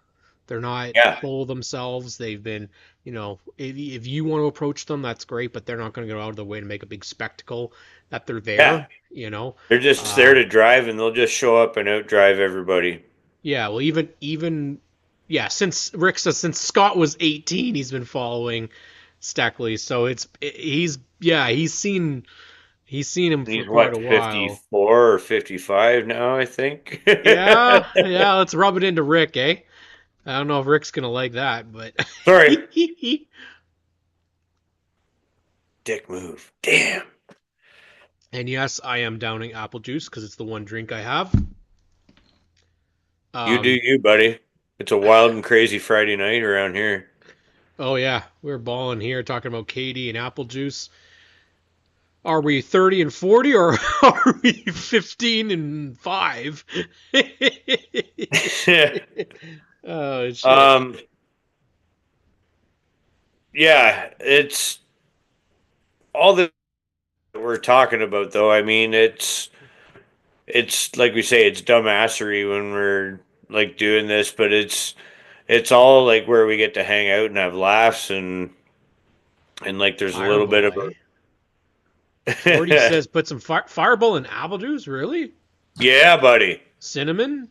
They're not Yeah, full of themselves. They've been, if you want to approach them, that's great, but they're not going to go out of the way to make a big spectacle that they're yeah. there, you know. They're just there Uh, to drive, and they'll just show up and outdrive everybody. yeah, well, even yeah, since Rick says since Scott was 18, he's been following Stackley, so he's seen him And for he's quite a what, while. 54 or 55 now, I think. Yeah, let's rub it into Rick, eh? I don't know if Rick's gonna like that, but Sorry, dick move. Damn. and yes, I am downing apple juice because it's the one drink I have. You do Um, you, buddy. It's a wild and crazy Friday night around here. oh yeah, we're balling here talking about Katie and apple juice. Are we 30 and 40 or are we 15 and 5? Oh shit. um, yeah, it's all that we're talking about, though. I mean, it's like we say, it's dumbassery when we're like doing this, but it's all like where we get to hang out and have laughs and like there's a little bit Fireball, of eh? Gordy a says put some fireball in apple juice, really? yeah, buddy, Cinnamon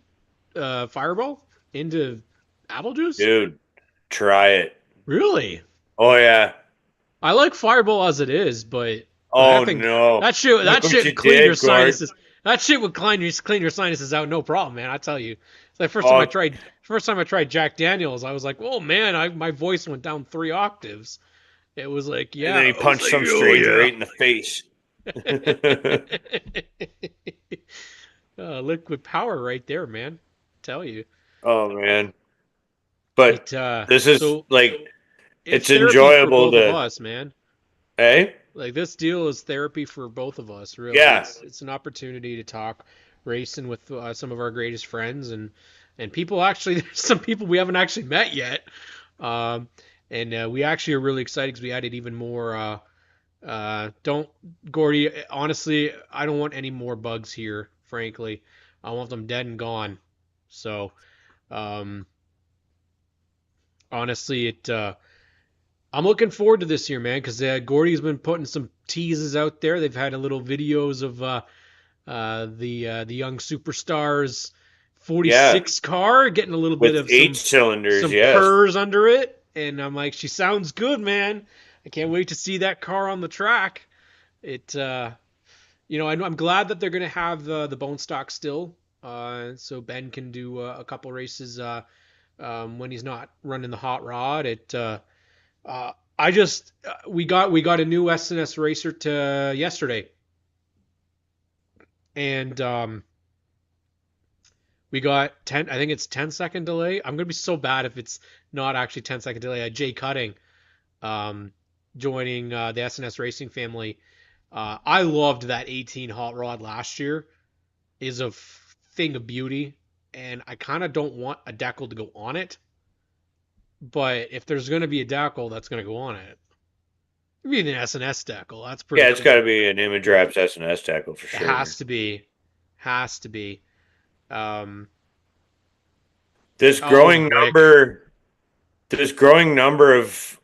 fireball into apple juice? dude, try it. Really? Oh yeah. I like Fireball as it is, but Oh that thing, no. that Look what shit you would clean your did, Gord. sinuses. That shit would clean your sinuses out, no problem, man. I tell you, it's like Oh, first time I tried Jack Daniels, I was like, oh man, my voice went down 3 octaves. It was like, and yeah, then he I was punched like, some oh stranger yeah. right in the face. Liquid power right there, man. Tell you, Oh man. But it. this is So like it's it's therapy for enjoyable both of to us, man. eh? Like this deal is therapy for both of us, really. Yeah. It's an opportunity to talk racing with some of our greatest friends and people actually there's some people we haven't actually met yet. Um, and we actually are really excited because we added even more don't Gordy, honestly, I don't want any more bugs here, frankly. I want them dead and gone. So, um honestly, it I'm looking forward to this year, man, because Gordy's been putting some teases out there. They've had a little videos of the young superstars Yeah. 46 car getting a little bit With of eight cylinders, some yes. purrs under it, and I'm like, she sounds good, man. I can't wait to see that car on the track. It I'm glad that they're gonna have the bone stock still, so Ben can do a couple races when he's not running the hot rod. I just we got a new SNS racer to yesterday, and we got 10. I think it's 10-second delay. I'm gonna be so bad if it's not actually 10-second delay. Jay Cutting, um, joining the SNS Racing family. I loved that 18 hot rod last year. Is a thing of beauty, and I kind of don't want a decal to go on it. But if there's gonna be a decal, that's gonna go on it. I mean, an SNS tackle. That's pretty Yeah, it's cool. got to be an image wraps SNS tackle for It sure. has to be. Has to be. Um, This oh, growing Rick.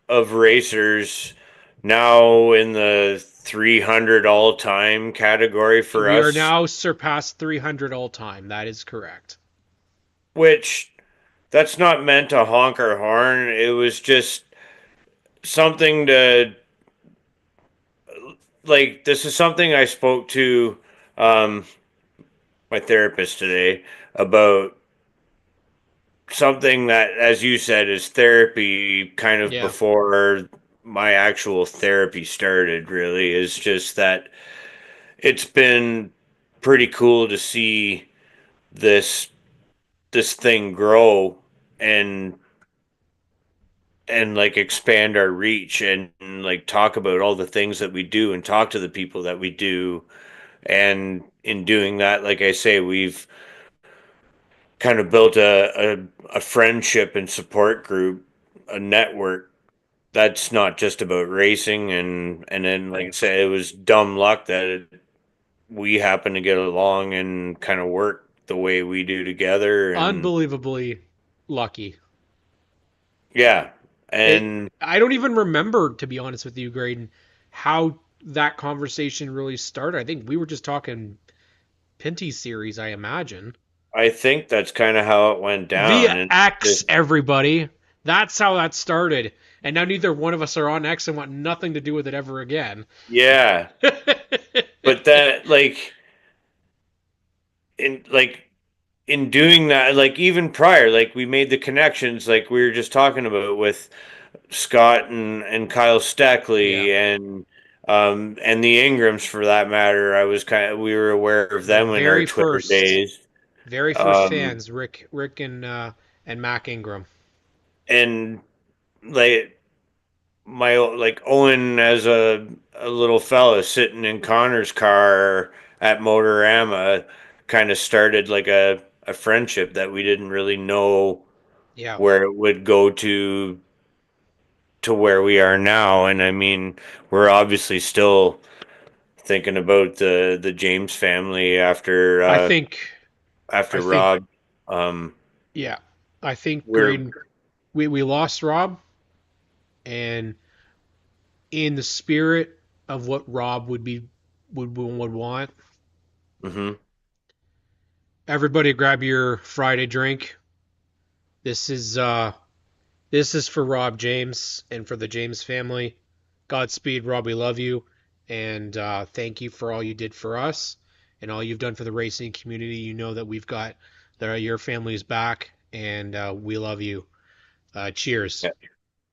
of racers now in the 300 all time category for We are us, now surpassed 300 all time. That is correct. which that's not meant to honk our horn. It was just something to like. This is something I spoke to um, my therapist today about something that, as you said, is therapy kind of Yeah. before my actual therapy started, really, is just that it's been pretty cool to see this this thing grow and like expand our reach and like talk about all the things that we do and talk to the people that we do. And in doing that, like I say, we've kind of built a friendship and support group, a network that's not just about racing. And then like I said, it was dumb luck that we happen to get along and kind of work the way we do together. And Unbelievably lucky. yeah, It. and I don't even remember, to be honest with you, Graydon, how that conversation really started. I think we were just talking Pinty series, I imagine. I think that's kind of how it went down. Via And X, just, everybody. That's how that started. And now neither one of us are on X and want nothing to do with it ever again. yeah, but that like in doing that, like even prior, like we made the connections, like we were just talking about with Scott and Kyle Yeah. Steckley and the Ingrams for that matter. We were aware of The them in our Twitter days. very first Um, fans, Rick and Mac Ingram. and like my like Owen as a little fella sitting in Connor's car at Motorama kind of started like a friendship that we didn't really know Yeah. where it would go to where we are now. And I mean, we're obviously still thinking about the James family I think I after think Rob. Um, yeah. I think we're Graydon, we lost Rob, and in the spirit of what Rob would want, mhm. everybody grab your Friday drink. This is uh this is for Rob James and for the James family. Godspeed, Rob. We love you, and thank you for all you did for us and all you've done for the racing community. You know that we've got your family's back, and we love you. Cheers. Yeah,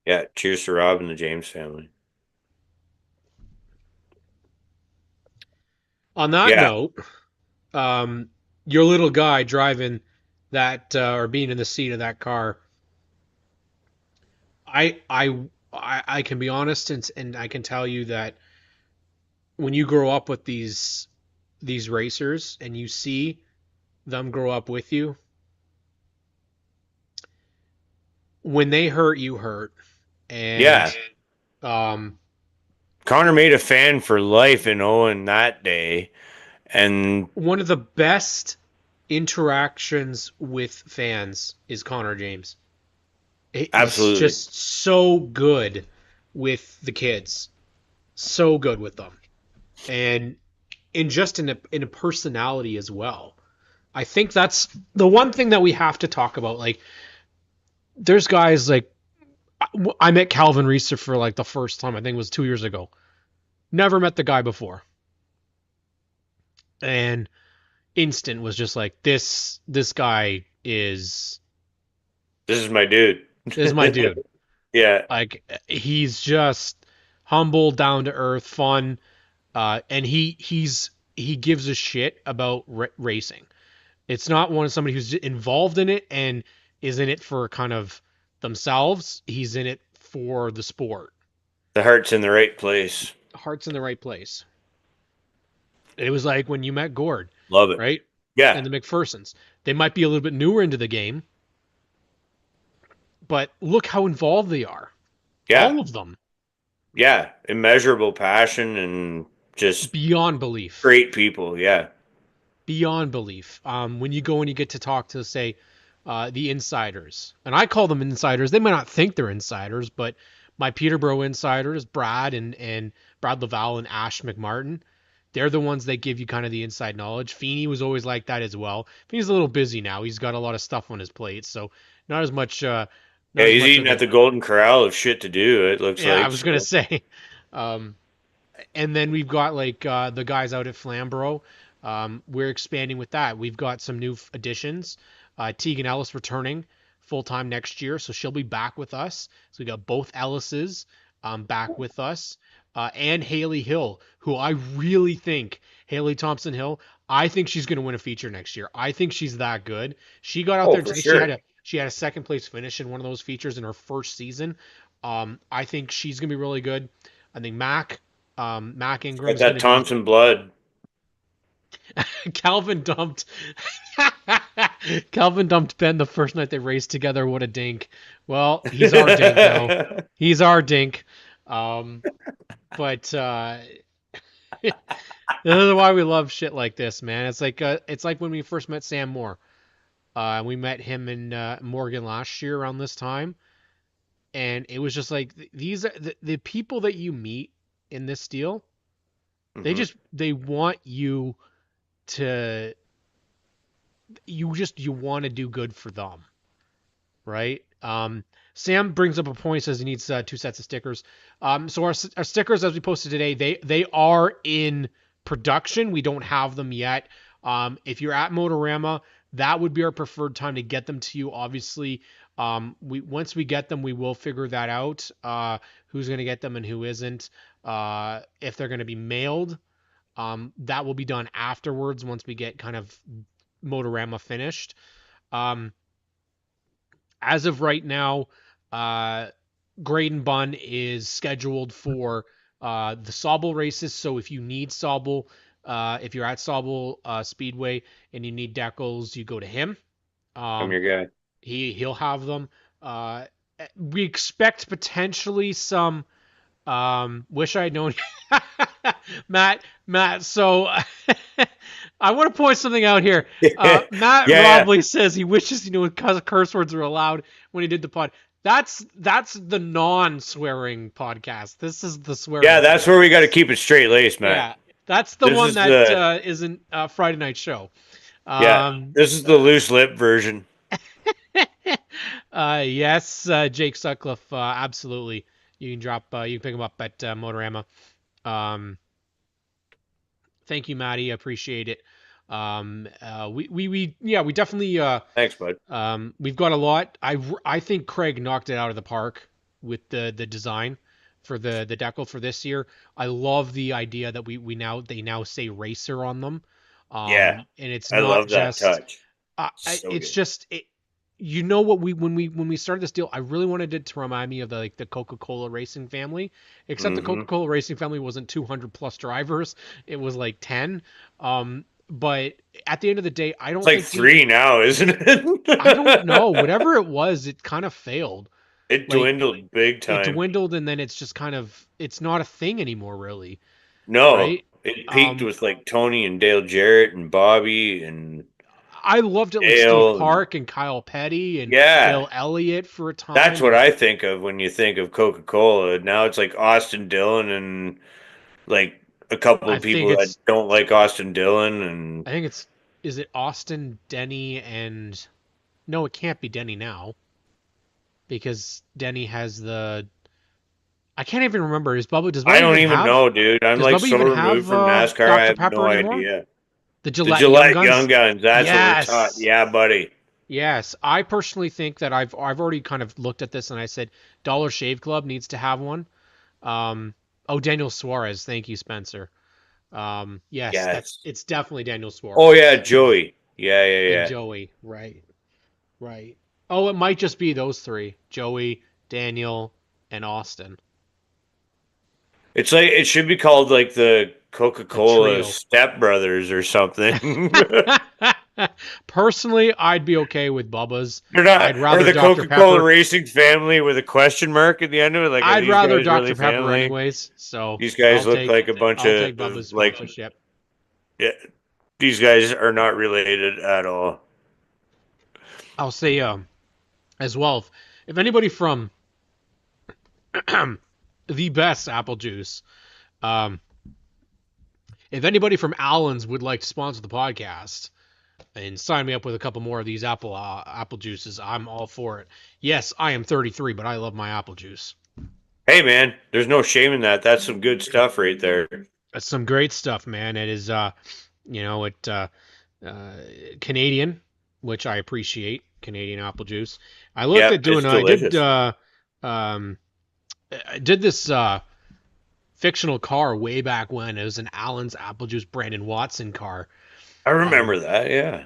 yeah. Cheers to Rob and the James family. On that Yeah. note, um, your little guy driving that or being in the seat of that car, I I I can be honest, and I can tell you that when you grow up with these racers and you see them grow up with you, when they hurt, you hurt. Yeah. And um, Connor made a fan for life in Owen that day. And one of the best interactions with fans is Connor James. He's absolutely. just so good with the kids, so good with them, and in a personality as well. I think that's the one thing that we have to talk about. Like, there's guys like I met Calvin Reeser for like the first time. I think it was 2 years ago. Never met the guy before, and instant was just like this guy is This is my dude. this is my dude. Yeah. Like, he's just humble, down to earth, fun, and he gives a shit about racing. It's not one of somebody who's involved in it and is in it for kind of themselves. He's in it for the sport. The heart's in the right place. Heart's in the right place. It was like when you met Gord, Love it. right? Yeah. And the McPhersons. They might be a little bit newer into the game, but look how involved they are. Yeah. All of them. yeah, immeasurable passion and just Beyond belief. great people. Yeah. Beyond belief. When you go and you get to talk to, say, the insiders, and I call them insiders. They might not think they're insiders, but my Peterborough insiders, Brad and Brad Laval and Ash McMartin, they're the ones that give you kind of the inside knowledge. Feeney was always like that as well. Feeney's a little busy now. He's got a lot of stuff on his plate, so not as much. Not Yeah, as he's much eating of at a. the Golden Corral of shit to do, it looks Yeah, I like. was gonna So. say. Um, and then we've got like the guys out at Flamborough. We're expanding with that. We've got some new additions. Tegan Ellis returning full time next year, so she'll be back with us. So we got both Ellises back with us, and Haley Hill, who I really think Haley Thompson Hill. I think she's going to win a feature next year. I think she's that good. She got out Oh, there for today. sure. She had a second place finish in one of those features in her first season. I think she's going to be really good. I think Mac Got Ingram's going that to be. Thompson blood. Calvin dumped. Calvin dumped Ben the first night they raced together. What a dink. Well, he's our dink now. He's our dink. But this is why we love shit like this, man. It's like when we first met Sam Moore. We met him in Morgan last year around this time, and it was just like these are the people that you meet in this deal. They want you to you want to do good for them, right? Sam brings up a point, says he needs 2 sets of stickers. So our stickers, as we posted today, they are in production. We don't have them yet. If you're at Motorama, that would be our preferred time to get them to you. Obviously, once we get them, we will figure that out. Who's going to get them and who isn't. If they're going to be mailed, that will be done afterwards once we get kind of Motorama finished. As of right now, Graydon Bun is scheduled for the Sauble races. So if you need Sauble, if you're at Sauble Speedway and you need decals, you go to him. I'm your guy. He'll have them. We expect potentially some. Wish I had known. Matt. So I want to point something out here. Matt Yeah. Robley says he wishes he knew what curse words were allowed when he did the pod. That's the non-swearing podcast. This is the swearing. Yeah, that's where we got to keep it straight laced, man. Yeah, that's the This one is that isn't Friday night show. Yeah, this is the loose lip version. Yes, Jake Sutcliffe, absolutely. You can you can pick him up at Motorama. Thank you, Maddie. I appreciate it. We definitely Thanks, bud. we've got a lot. I think Craig knocked it out of the park with the design for the decal for this year. I love the idea that they now say racer on them. Yeah, and it's I not love that just touch. it's good. just you know what when we started this deal, I really wanted it to remind me of the Coca-Cola racing family, except the Coca-Cola racing family wasn't 200 plus drivers, it was like 10. But at the end of the day, I don't It's like think 3 now, isn't it? I don't know, whatever it was, it kind of failed. It Like dwindled big it time. dwindled, and then it's just kind of it's not a thing anymore, really, No, right? it peaked with like Tony and Dale Jarrett and Bobby and I loved it with Dale. Steve Park and Kyle Petty and Yeah. Bill Elliott for a time. That's what I think of when you think of Coca-Cola. Now it's like Austin Dillon and like a couple I of think people that it's- don't like Austin Dillon. And I think is it Austin, Denny, and no, it can't be Denny now because Denny has I can't even remember. Does Bubba I don't even have know, dude. I'm does like Bubba so even removed have, from NASCAR. Dr. I have Pepper no anymore? idea. the The Gillette, Gillette Young Guns? That's Yes. what we're taught. Yeah, buddy. Yes, I personally think that I've already kind of looked at this and I said Dollar Shave Club needs to have one. Daniel Suarez, thank you, Spencer. Yes, it's definitely Daniel Suarez. Oh yeah, Joey. Yeah. And Joey, right. Oh, it might just be those 3: Joey, Daniel, and Austin. It's like it should be called like the The Coca-Cola trio. Step Brothers or something. Personally, I'd be okay with Bubba's. They're not, I'd or rather the Dr. Coca-Cola Pepper. Racing family with a question mark at the end of it. Like, are I'd these rather guys really Dr. Pepper family? anyways. So These guys look like a bunch I'll of take Bubba's like, sponsorship. yeah, these guys are not related at all. I'll say as well, if anybody from the best apple juice, um, if anybody from Allen's would like to sponsor the podcast and sign me up with a couple more of these apple juices, I'm all for it. Yes, I am 33, but I love my apple juice. Hey, man, there's no shame in that. That's some good stuff right there. That's some great stuff, man. It is, uh, Canadian, which I appreciate. Canadian apple juice. I looked Yeah, at it's doing. I did. delicious. I did this fictional car way back when. It was an Allen's apple juice Brandon Watson car. I Um, remember that. Yeah.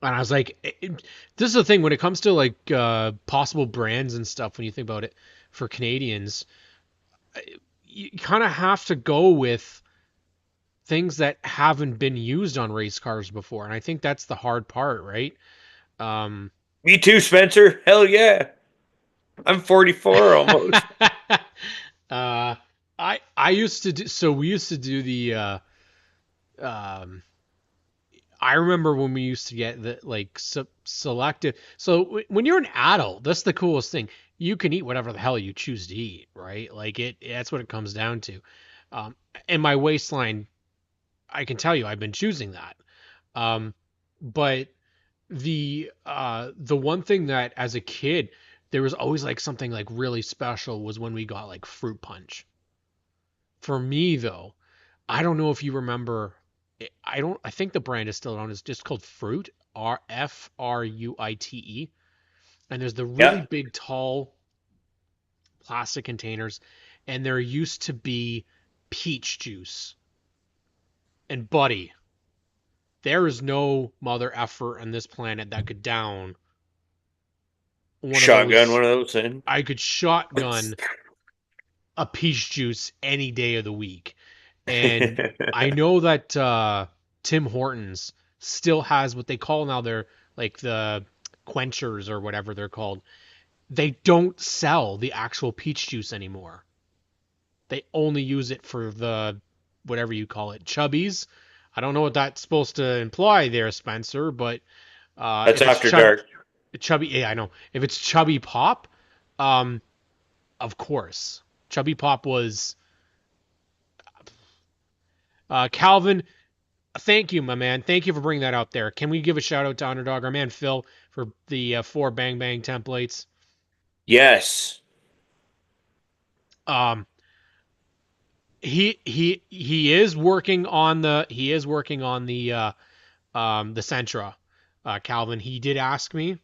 and I was like, this is the thing when it comes to like possible brands and stuff. When you think about it, for Canadians, you kind of have to go with things that haven't been used on race cars before, and I think that's the hard part, right? Um, Me too, Spencer. Hell yeah. I'm 44 almost. uh, I used to do so. We used to do the. Um, I remember when we used to get the like selective. So when you're an adult, that's the coolest thing. You can eat whatever the hell you choose to eat, right? Like it. That's what it comes down to. And my waistline, I can tell you, I've been choosing that. Um, but the one thing that as a kid there was always like something like really special was when we got like fruit punch. For me though, I don't know if you remember. I think the brand is still on. It's just called Fruit. Fruite. And there's the really Yeah. big tall plastic containers, and there used to be peach juice. And buddy, there is no mother effer on this planet that could down one of Shotgun, those. one of those things. I could shotgun a peach juice any day of the week. And I know that Tim Hortons still has what they call now their like the quenchers or whatever they're called. They don't sell the actual peach juice anymore. They only use it for the whatever you call it, chubbies. I don't know what that's supposed to imply there, Spencer, but That's if it's after dark. chubby, yeah, I know. If it's chubby pop, um, of course, chubby pop was Calvin. Thank you, my man. Thank you for bringing that out there. Can we give a shout out to Underdog, our man Phil, for the 4 Bang templates? Yes. Um, he is working on the Sentra. Calvin, he did ask me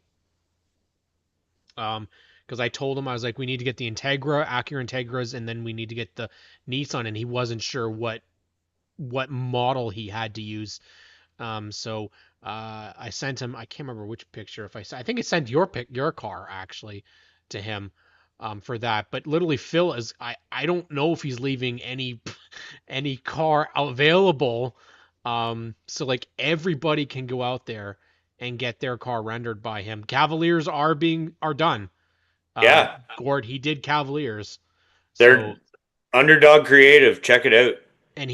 because I told him I was like, we need to get the Acura Integras, and then we need to get the Nissan, and he wasn't sure what model he had to use. So I sent him. I can't remember which picture. I think I sent your car actually to him for that. But literally, Phil is. I don't know if he's leaving any car available. So like everybody can go out there and get their car rendered by him. Cavaliers are done. Yeah. Gord, he did Cavaliers. So They're Underdog Creative. Check it out.